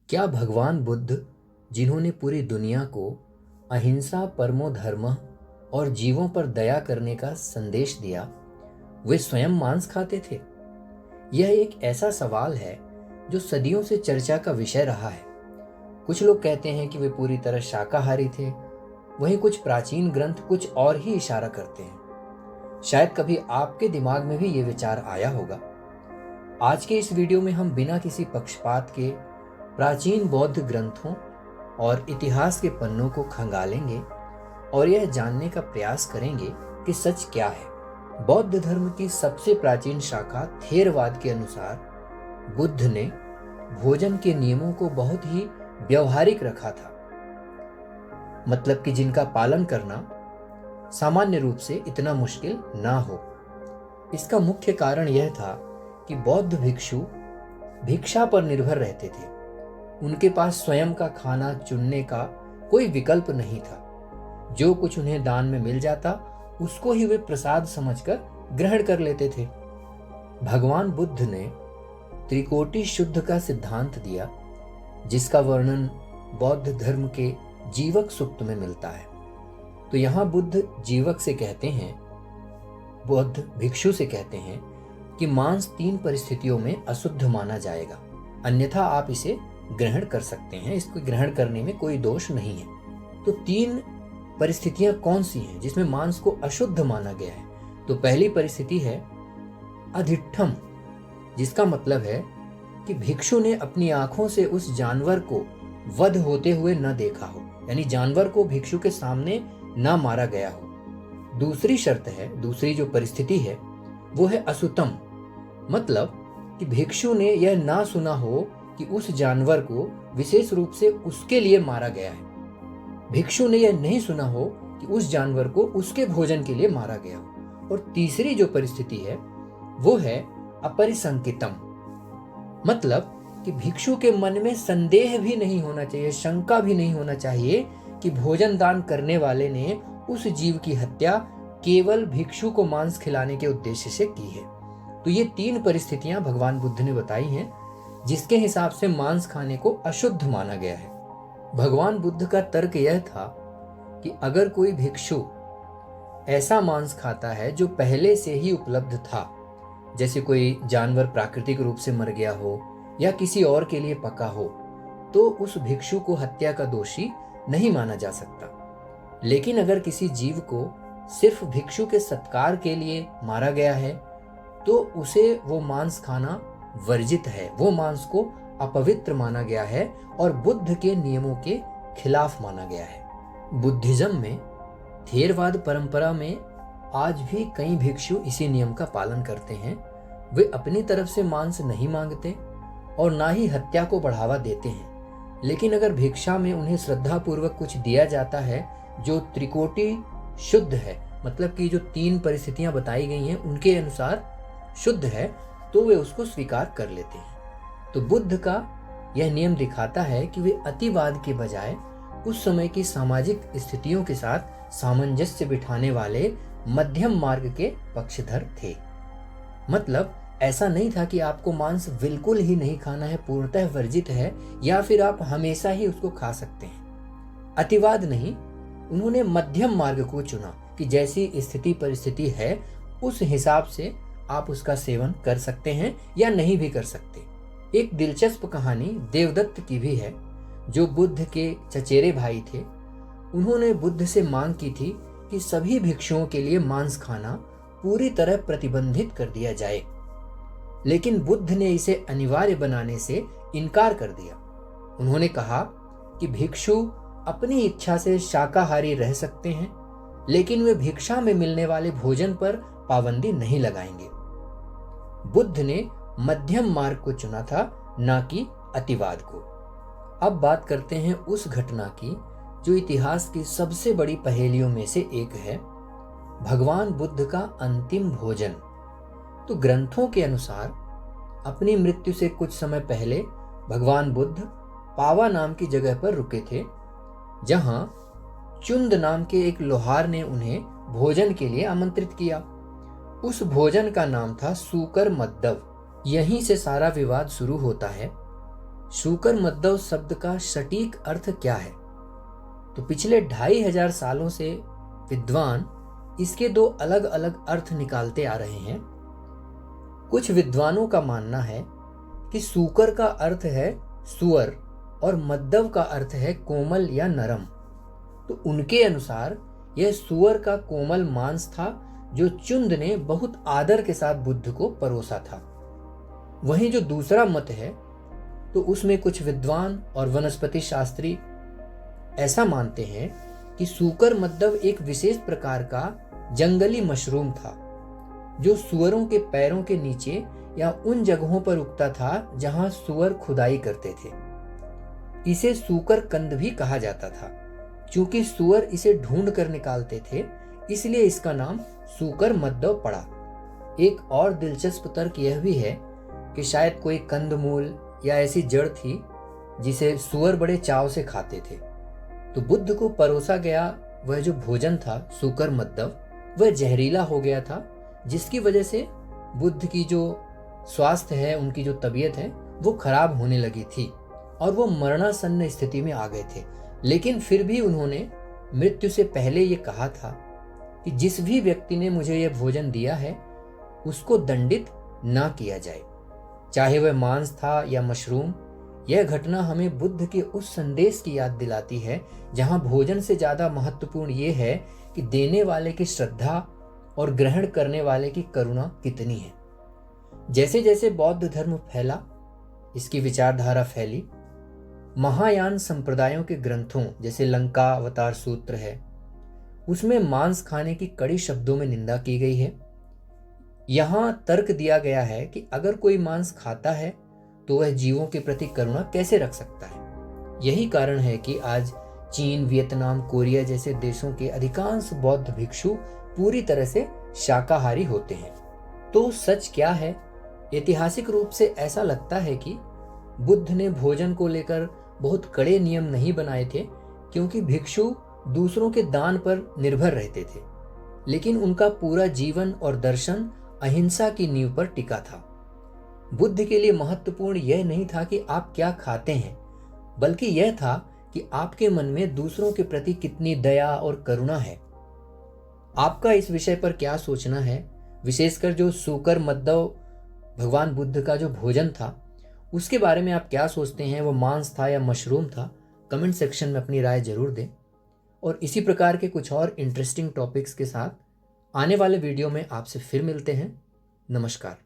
क्या भगवान बुद्ध, जिन्होंने पूरी दुनिया को अहिंसा परमो धर्मः और जीवों पर दया करने का संदेश दिया, वे स्वयं मांस खाते थे? यह एक ऐसा सवाल है जो सदियों से चर्चा का विषय रहा है। कुछ लोग कहते हैं कि वे पूरी तरह शाकाहारी थे, वहीं कुछ प्राचीन ग्रंथ कुछ और ही इशारा करते हैं। शायद कभी आपके दिमाग में भी ये विचार आया होगा। आज के इस वीडियो में हम बिना किसी पक्षपात के प्राचीन बौद्ध ग्रंथों और इतिहास के पन्नों को खंगालेंगे और यह जानने का प्रयास करेंगे कि सच क्या है। बौद्ध धर्म की सबसे प्राचीन शाखा थेरवाद के अनुसार बुद्ध ने भोजन के नियमों को बहुत ही व्यवहारिक रखा था, मतलब कि जिनका पालन करना सामान्य रूप से इतना मुश्किल ना हो। इसका मुख्य कारण यह था कि बौद्ध भिक्षु भिक्षा पर निर्भर रहते थे। उनके पास स्वयं का खाना चुनने का कोई विकल्प नहीं था। जो कुछ उन्हें दान में मिल जाता उसको ही वे प्रसाद समझकर ग्रहण कर लेते थे। भगवान बुद्ध ने त्रिकोटि शुद्ध का सिद्धांत दिया, जिसका वर्णन बौद्ध धर्म के जीवक सूक्त में मिलता है। तो यहाँ बुद्ध जीवक से कहते हैं, बौद्ध भिक्षु से कहते हैं कि मांस 3 परिस्थितियों में अशुद्ध माना जाएगा, अन्यथा आप इसे ग्रहण कर सकते हैं। इसको ग्रहण करने में कोई दोष नहीं है। तो 3 परिस्थितियां कौन सी हैं जिसमें मांस को अशुद्ध माना गया है? तो पहली परिस्थिति है अधिष्ठम, जिसका मतलब है कि भिक्षु ने अपनी आंखों से उस जानवर को वध होते हुए न देखा हो, यानी जानवर को भिक्षु के सामने न मारा गया हो। दूसरी शर्त है, दूसरी जो परिस्थिति है वो है असुतम, मतलब कि भिक्षु ने यह ना सुना हो कि उस जानवर को विशेष रूप से उसके लिए मारा गया है। भिक्षु ने यह नहीं सुना हो कि उस जानवर को उसके भोजन के लिए मारा गया हो। और तीसरी जो परिस्थिति है वो है अपरिसंकितम, मतलब कि भिक्षु के मन में संदेह भी नहीं होना चाहिए, शंका भी नहीं होना चाहिए कि भोजन दान करने वाले ने उस जीव की हत्या केवल भिक्षु को मांस खिलाने के उद्देश्य से की है। तो ये 3 परिस्थितियां भगवान बुद्ध ने बताई हैं जिसके हिसाब से मांस खाने को अशुद्ध माना गया है। भगवान बुद्ध का तर्क यह था कि अगर कोई भिक्षु ऐसा मांस खाता है जो पहले से ही उपलब्ध था, जैसे कोई जानवर प्राकृतिक रूप से मर गया हो या किसी और के लिए पका हो, तो उस भिक्षु को हत्या का दोषी नहीं माना जा सकता। लेकिन अगर किसी जीव को सिर्फ भिक्षु के सत्कार के लिए मारा गया है तो उसे वो मांस खाना वर्जित है, वो मांस को अपवित्र माना गया है और बुद्ध के नियमों के खिलाफ माना गया है। बुद्धिज्म में, थेरवाद परंपरा में आज भी कई भिक्षु इसी नियम का पालन करते हैं। वे अपनी तरफ से मांस नहीं मांगते और ना ही हत्या को बढ़ावा देते हैं। लेकिन अगर भिक्षा में उन्हें श्रद्धापूर्वक कुछ दिया जाता है जो त्रिकोटि शुद्ध है, मतलब कि जो 3 परिस्थितियां बताई गई हैं उनके अनुसार शुद्ध है, तो वे उसको स्वीकार कर लेते हैं। तो बुद्ध का यह नियम दिखाता है कि वे अतिवाद के बजाय उस समय की सामाजिक स्थितियों के साथ सामंजस्य बिठाने वाले मध्यम मार्ग के पक्षधर थे। मतलब ऐसा नहीं था कि आपको मांस बिल्कुल ही नहीं खाना है, पूर्णतः वर्जित है, या फिर आप हमेशा ही उसको खा सकते हैं। अतिवाद नहीं, उन्होंने मध्यम मार्ग को चुना कि जैसी स्थिति परिस्थिति है उस हिसाब से आप उसका सेवन कर सकते हैं या नहीं भी कर सकते। एक दिलचस्प कहानी देवदत्त की भी है, जो बुद्ध के चचेरे भाई थे। उन्होंने बुद्ध से मांग की थी कि सभी भिक्षुओं के लिए मांस खाना पूरी तरह प्रतिबंधित कर दिया जाए, लेकिन बुद्ध ने इसे अनिवार्य बनाने से इनकार कर दिया। उन्होंने कहा कि भिक्षु अपनी इच्छा से शाकाहारी रह सकते हैं, लेकिन वे भिक्षा में मिलने वाले भोजन पर पाबंदी नहीं लगाएंगे। बुद्ध ने मध्यम मार्ग को चुना था, ना कि अतिवाद को। अब बात करते हैं उस घटना की जो इतिहास की सबसे बड़ी पहेलियों में से एक है, भगवान बुद्ध का अंतिम भोजन। तो ग्रंथों के अनुसार अपनी मृत्यु से कुछ समय पहले भगवान बुद्ध पावा नाम की जगह पर रुके थे, जहां चुंद नाम के एक लोहार ने उन्हें भोजन के लिए आमंत्रित किया। उस भोजन का नाम था सूकर मद्दव। यहीं से सारा विवाद शुरू होता है। शूकर मद्दव शब्द का सटीक अर्थ क्या है? तो पिछले 2500 सालों से विद्वान इसके दो अलग अलग अर्थ निकालते आ रहे हैं। कुछ विद्वानों का मानना है कि सूकर का अर्थ है सुअर और मद्दव का अर्थ है कोमल या नरम। तो उनके अनुसार यह सुअर का कोमल मांस था जो चुंद ने बहुत आदर के साथ बुद्ध को परोसा था। वहीं जो दूसरा मत है तो उसमें कुछ विद्वान और वनस्पति शास्त्री ऐसा मानते हैं कि सूकर मद्दव एक विशेष प्रकार का जंगली मशरूम था जो सुअरों के पैरों के नीचे या उन जगहों पर उगता था जहां सुअर खुदाई करते थे। इसे सूकर कंद भी कहा जाता था। चूंकि सुअर इसे ढूंढ कर निकालते थे इसलिए इसका नाम सूकर मद्दव पड़ा। एक और दिलचस्प तर्क यह भी है कि शायद कोई कंदमूल या ऐसी जड़ थी जिसे सुअर बड़े चाव से खाते थे। तो बुद्ध को परोसा गया वह जो भोजन था सूकर मद्दव वह जहरीला हो गया था, जिसकी वजह से बुद्ध की जो स्वास्थ्य है, उनकी जो तबीयत है वो खराब होने लगी थी और वो मरणासन्न स्थिति में आ गए थे। लेकिन फिर भी उन्होंने मृत्यु से पहले ये कहा था कि जिस भी व्यक्ति ने मुझे यह भोजन दिया है उसको दंडित ना किया जाए, चाहे वह मांस था या मशरूम। यह घटना हमें बुद्ध के उस संदेश की याद दिलाती है जहां भोजन से ज्यादा महत्वपूर्ण यह है कि देने वाले की श्रद्धा और ग्रहण करने वाले की करुणा कितनी है। जैसे जैसे बौद्ध धर्म फैला, इसकी विचारधारा फैली, महायान संप्रदायों के ग्रंथों जैसे लंका अवतार सूत्र है उसमें मांस खाने की कड़ी शब्दों में निंदा की गई है। यहां तर्क दिया गया है कि अगर कोई मांस खाता है तो वह जीवों के प्रति करुणा कैसे रख सकता है। यही कारण है कि आज चीन, वियतनाम, कोरिया जैसे देशों के अधिकांश बौद्ध भिक्षु पूरी तरह से शाकाहारी होते हैं। तो सच क्या है? ऐतिहासिक रूप से ऐसा लगता है कि बुद्ध ने भोजन को लेकर बहुत कड़े नियम नहीं बनाए थे, क्योंकि भिक्षु दूसरों के दान पर निर्भर रहते थे। लेकिन उनका पूरा जीवन और दर्शन अहिंसा की नींव पर टिका था। बुद्ध के लिए महत्वपूर्ण यह नहीं था कि आप क्या खाते हैं, बल्कि यह था कि आपके मन में दूसरों के प्रति कितनी दया और करुणा है। आपका इस विषय पर क्या सोचना है? विशेषकर जो सूकर मद्दव भगवान बुद्ध का जो भोजन था उसके बारे में आप क्या सोचते हैं? वो मांस था या मशरूम था? कमेंट सेक्शन में अपनी राय जरूर दें। और इसी प्रकार के कुछ और इंटरेस्टिंग टॉपिक्स के साथ आने वाले वीडियो में आपसे फिर मिलते हैं। नमस्कार।